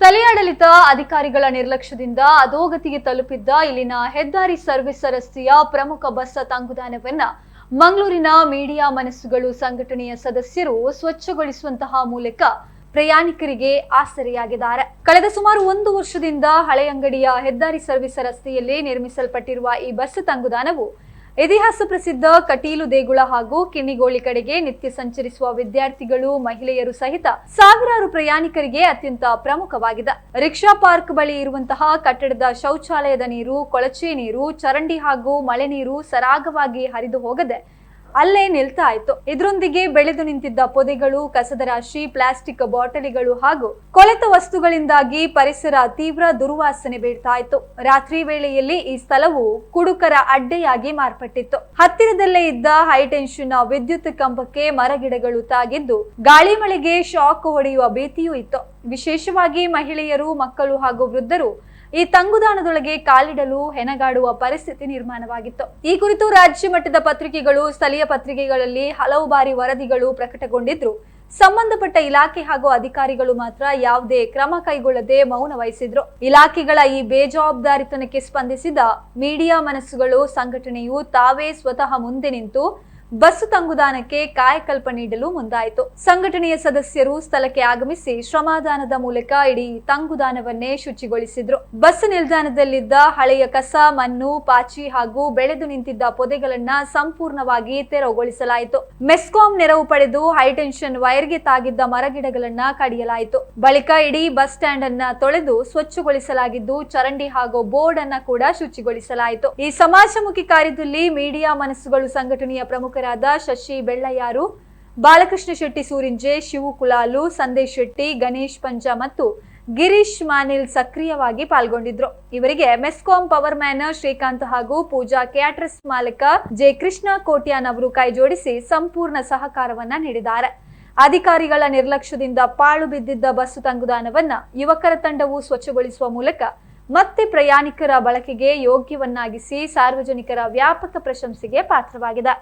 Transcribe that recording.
ಸ್ಥಳೀಯಾಡಳಿತ ಅಧಿಕಾರಿಗಳ ನಿರ್ಲಕ್ಷ್ಯದಿಂದ ಅಧೋಗತಿಗೆ ತಲುಪಿದ್ದ ಇಲ್ಲಿನ ಹೆದ್ದಾರಿ ಸರ್ವಿಸ್ ರಸ್ತೆಯ ಪ್ರಮುಖ ಬಸ್ ತಂಗುದಾಣವನ್ನ ಮಂಗಳೂರಿನ ಮೀಡಿಯಾ ಮನಸ್ಸುಗಳು ಸಂಘಟನೆಯ ಸದಸ್ಯರು ಸ್ವಚ್ಛಗೊಳಿಸುವಂತಹ ಮೂಲಕ ಪ್ರಯಾಣಿಕರಿಗೆ ಆಸರೆಯಾಗಿದ್ದಾರೆ. ಕಳೆದ ಸುಮಾರು 1 ವರ್ಷದಿಂದ ಹಳೆಯಂಗಡಿಯ ಹೆದ್ದಾರಿ ಸರ್ವಿಸ್ ರಸ್ತೆಯಲ್ಲಿ ನಿರ್ಮಿಸಲ್ಪಟ್ಟಿರುವ ಈ ಬಸ್ ತಂಗುದಾಣವು ಇತಿಹಾಸ ಪ್ರಸಿದ್ಧ ಕಟೀಲು ದೇಗುಲ ಹಾಗೂ ಕಿಣ್ಣಿಗೋಳಿ ಕಡೆಗೆ ನಿತ್ಯ ಸಂಚರಿಸುವ ವಿದ್ಯಾರ್ಥಿಗಳು, ಮಹಿಳೆಯರು ಸಹಿತ ಸಾವಿರಾರು ಪ್ರಯಾಣಿಕರಿಗೆ ಅತ್ಯಂತ ಪ್ರಮುಖವಾಗಿದೆ. ರಿಕ್ಷಾ ಪಾರ್ಕ್ ಬಳಿ ಇರುವಂತಹ ಕಟ್ಟಡದ ಶೌಚಾಲಯದ ನೀರು, ಕೊಳಚೆ ನೀರು, ಚರಂಡಿ ಹಾಗೂ ಮಳೆ ನೀರು ಸರಾಗವಾಗಿ ಹರಿದು ಹೋಗದೆ ಅಲ್ಲೇ ನಿಲ್ತಾ ಇತ್ತು. ಇದರೊಂದಿಗೆ ಬೆಳೆದು ನಿಂತಿದ್ದ ಪೊದೆಗಳು, ಕಸದ ರಾಶಿ, ಪ್ಲಾಸ್ಟಿಕ್ ಬಾಟಲಿಗಳು ಹಾಗೂ ಕೊಳೆತ ವಸ್ತುಗಳಿಂದಾಗಿ ಪರಿಸರ ತೀವ್ರ ದುರ್ವಾಸನೆ ಬೀಳ್ತಾ ಇತ್ತು. ರಾತ್ರಿ ವೇಳೆಯಲ್ಲಿ ಈ ಸ್ಥಳವು ಕುಡುಕರ ಅಡ್ಡೆಯಾಗಿ ಮಾರ್ಪಟ್ಟಿತ್ತು. ಹತ್ತಿರದಲ್ಲೇ ಇದ್ದ ಹೈಟೆನ್ಷನ್ ವಿದ್ಯುತ್ ಕಂಬಕ್ಕೆ ಮರಗಿಡಗಳು ತಾಗಿದ್ದು ಗಾಳಿ ಮಳೆಗೆ ಶಾಕ್ ಹೊಡೆಯುವ ಭೀತಿಯೂ ಇತ್ತು. ವಿಶೇಷವಾಗಿ ಮಹಿಳೆಯರು, ಮಕ್ಕಳು ಹಾಗೂ ವೃದ್ಧರು ಈ ತಂಗುದಾಣದೊಳಗೆ ಕಾಲಿಡಲು ಹೆಣಗಾಡುವ ಪರಿಸ್ಥಿತಿ ನಿರ್ಮಾಣವಾಗಿತ್ತು. ಈ ಕುರಿತು ರಾಜ್ಯ ಮಟ್ಟದ ಪತ್ರಿಕೆಗಳು, ಸ್ಥಳೀಯ ಪತ್ರಿಕೆಗಳಲ್ಲಿ ಹಲವು ಬಾರಿ ವರದಿಗಳು ಪ್ರಕಟಗೊಂಡಿದ್ರು ಸಂಬಂಧಪಟ್ಟ ಇಲಾಖೆ ಹಾಗೂ ಅಧಿಕಾರಿಗಳು ಮಾತ್ರ ಯಾವುದೇ ಕ್ರಮ ಕೈಗೊಳ್ಳದೆ ಮೌನ ವಹಿಸಿದ್ರು. ಇಲಾಖೆಗಳ ಈ ಬೇಜವಾಬ್ದಾರಿತನಕ್ಕೆ ಸ್ಪಂದಿಸಿದ ಮೀಡಿಯಾ ಮನಸ್ಸುಗಳು ಸಂಘಟನೆಯು ತಾವೇ ಸ್ವತಃ ಮುಂದೆ ನಿಂತು ಬಸ್ ತಂಗುದಾಣಕ್ಕೆ ಕಾಯಕಲ್ಪ ನೀಡಲು ಮುಂದಾಯಿತು. ಸಂಘಟನೆಯ ಸದಸ್ಯರು ಸ್ಥಳಕ್ಕೆ ಆಗಮಿಸಿ ಶ್ರಮದಾನದ ಮೂಲಕ ಇಡೀ ತಂಗುದಾಣವನ್ನೇ ಶುಚಿಗೊಳಿಸಿದ್ರು. ಬಸ್ ನಿಲ್ದಾಣದಲ್ಲಿದ್ದ ಹಳೆಯ ಕಸ, ಮಣ್ಣು, ಪಾಚಿ ಹಾಗೂ ಬೆಳೆದು ನಿಂತಿದ್ದ ಪೊದೆಗಳನ್ನ ಸಂಪೂರ್ಣವಾಗಿ ತೆರವುಗೊಳಿಸಲಾಯಿತು. ಮೆಸ್ಕಾಂ ನೆರವು ಪಡೆದು ಹೈಟೆನ್ಷನ್ ವೈರ್ಗೆ ತಾಗಿದ್ದ ಮರಗಿಡಗಳನ್ನ ಕಡಿಯಲಾಯಿತು. ಬಳಿಕ ಇಡೀ ಬಸ್ ಸ್ಟ್ಯಾಂಡ್ ಅನ್ನ ತೊಳೆದು ಸ್ವಚ್ಛಗೊಳಿಸಲಾಗಿದ್ದು ಚರಂಡಿ ಹಾಗೂ ಬೋರ್ಡ್ ಅನ್ನ ಕೂಡ ಶುಚಿಗೊಳಿಸಲಾಯಿತು. ಈ ಸಮಾಜಮುಖಿ ಕಾರ್ಯದಲ್ಲಿ ಮೀಡಿಯಾ ಮನಸ್ಸುಗಳು ಸಂಘಟನೆಯ ಪ್ರಮುಖ ಶಶಿ ಬೆಳ್ಳಯಾರು, ಬಾಲಕೃಷ್ಣ ಶೆಟ್ಟಿ ಸೂರಿಂಜೆ, ಶಿವು ಕುಲಾಲು, ಸಂದೇಶ್ ಶೆಟ್ಟಿ, ಗಣೇಶ್ ಪಂಜ ಮತ್ತು ಗಿರೀಶ್ ಮಾನಿಲ್ ಸಕ್ರಿಯವಾಗಿ ಪಾಲ್ಗೊಂಡಿದ್ರು. ಇವರಿಗೆ ಮೆಸ್ಕಾಂ ಪವರ್ ಮ್ಯಾನ್ ಶ್ರೀಕಾಂತ್ ಹಾಗೂ ಪೂಜಾ ಕ್ಯಾಟರರ್ಸ್ ಮಾಲಕ ಜೆ ಕೃಷ್ಣ ಕೋಟ್ಯಾನ್ ಅವರು ಕೈ ಜೋಡಿಸಿ ಸಂಪೂರ್ಣ ಸಹಕಾರವನ್ನ ನೀಡಿದ್ದಾರೆ. ಅಧಿಕಾರಿಗಳ ನಿರ್ಲಕ್ಷ್ಯದಿಂದ ಪಾಳು ಬಿದ್ದಿದ್ದ ಬಸ್ ತಂಗುದಾಣವನ್ನ ಯುವಕರ ತಂಡವು ಸ್ವಚ್ಛಗೊಳಿಸುವ ಮೂಲಕ ಮತ್ತೆ ಪ್ರಯಾಣಿಕರ ಬಳಕೆಗೆ ಯೋಗ್ಯವನ್ನಾಗಿಸಿ ಸಾರ್ವಜನಿಕರ ವ್ಯಾಪಕ ಪ್ರಶಂಸೆಗೆ ಪಾತ್ರವಾಗಿದೆ.